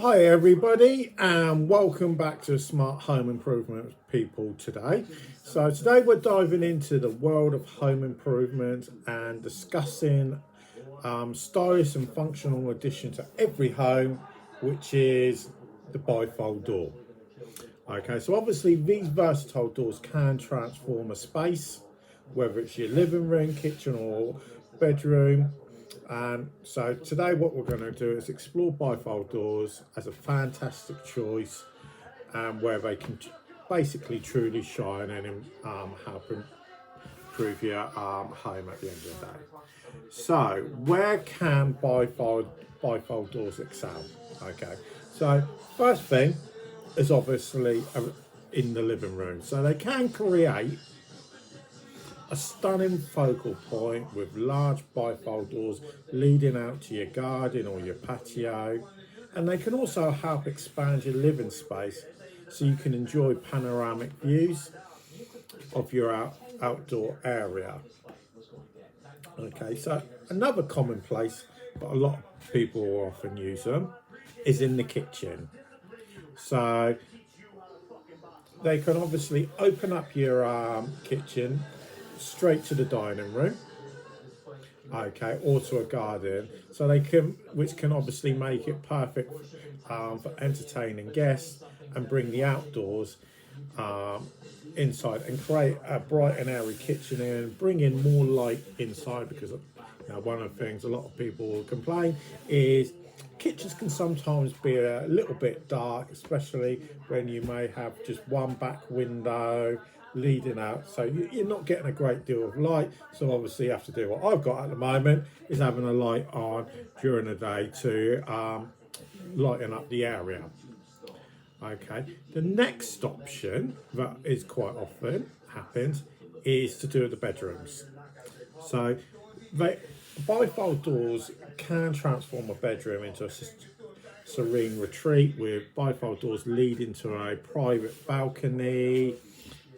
Hi everybody and welcome back to Smart Home Improvement People today. So today we're diving into the world of home improvement and discussing stylish and functional addition to every home, which is the bifold door. Okay, so obviously these versatile doors can transform a space, whether it's your living room, kitchen or bedroom. And so today what we're going to do is explore bifold doors as a fantastic choice and where they can basically truly shine and help improve your home at the end of the day. So where can bifold doors excel? Okay, so first thing is obviously in the living room. So they can create a stunning focal point with large bifold doors leading out to your garden or your patio. And they can also help expand your living space so you can enjoy panoramic views of your outdoor area. Okay, so another common place, but a lot of people often use them, is in the kitchen. So they can obviously open up your kitchen straight to the dining room, okay, or to a garden, so they can, which can obviously make it perfect for entertaining guests and bring the outdoors um, inside and create a bright and airy kitchen and bring in more light inside because one of the things a lot of people will complain is kitchens can sometimes be a little bit dark, especially when you may have just one back window leading out, so you're not getting a great deal of light. So obviously you have to do what I've got at the moment, is having a light on during the day to lighten up the area. Okay, the next option that is quite often happens is to do with the bedrooms. So they, bifold doors can transform a bedroom into a serene retreat with bifold doors leading to a private balcony,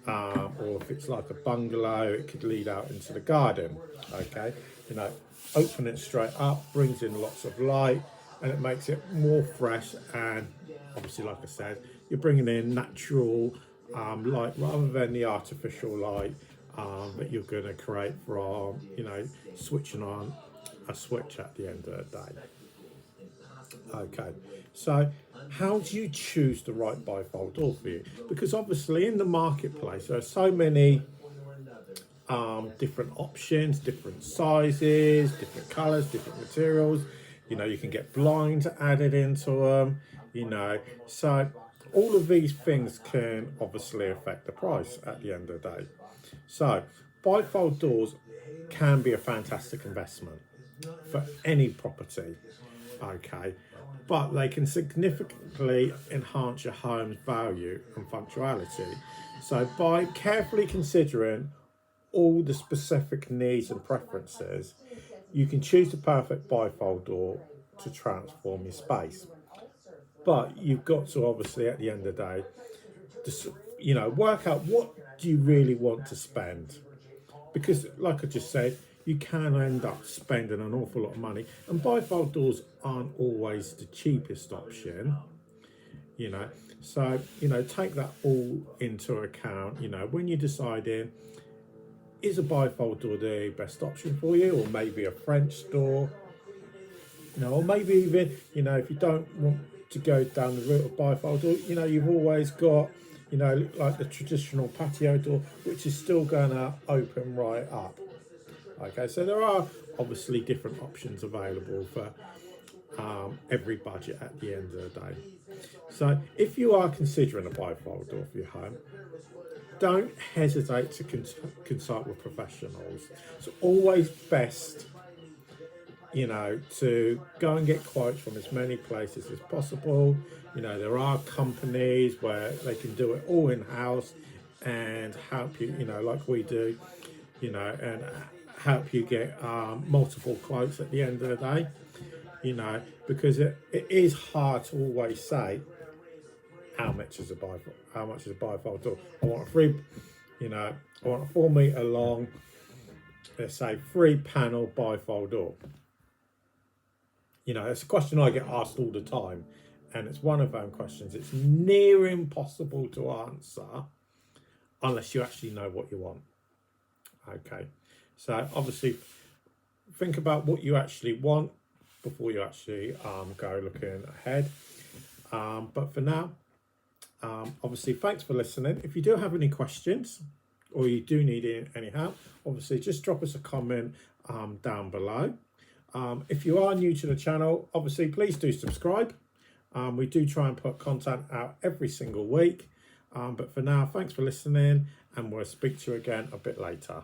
or if it's like a bungalow, it could lead out into the garden. Okay, you know, open it straight up, brings in lots of light, and it makes it more fresh. And obviously, like I said, you're bringing in natural light rather than the artificial light that you're going to create from, switching on a switch at the end of the day. Okay, so how do you choose the right bifold door for you? Because obviously in the marketplace there are so many different options, different sizes, different colours, different materials. You can get blinds added into them. So all of these things can obviously affect the price at the end of the day. So bifold doors can be a fantastic investment for any property, okay, but they can significantly enhance your home's value and functionality. So by carefully considering all the specific needs and preferences, you can choose the perfect bifold door to transform your space. But you've got to obviously at the end of the day, just, work out what do you really want to spend, because like I just said, you can end up spending an awful lot of money, and bifold doors aren't always the cheapest option. you know so take that all into account when you're deciding, is a bifold door the best option for you, or maybe a French door, or maybe even, if you don't want to go down the route of bifold door, you've always got, like the traditional patio door, which is still going to open right up. Okay, so there are obviously different options available for every budget at the end of the day. So if you are considering a bifold door for your home, don't hesitate to consult with professionals. It's always best, to go and get quotes from as many places as possible. There are companies where they can do it all in house and help you, like we do, and help you get multiple quotes at the end of the day, because it is hard to always say how much is a bifold door. I want a three, I want a 4 meter long, let's say 3 panel bifold door. It's a question I get asked all the time, and it's one of them questions. It's near impossible to answer unless you actually know what you want. Okay, so obviously think about what you actually want before you actually go looking ahead. But for now, obviously, thanks for listening. If you do have any questions or you do need any help, obviously just drop us a comment down below. If you are new to the channel, obviously please do subscribe. We do try and put content out every single week. But for now, thanks for listening, and we'll speak to you again a bit later.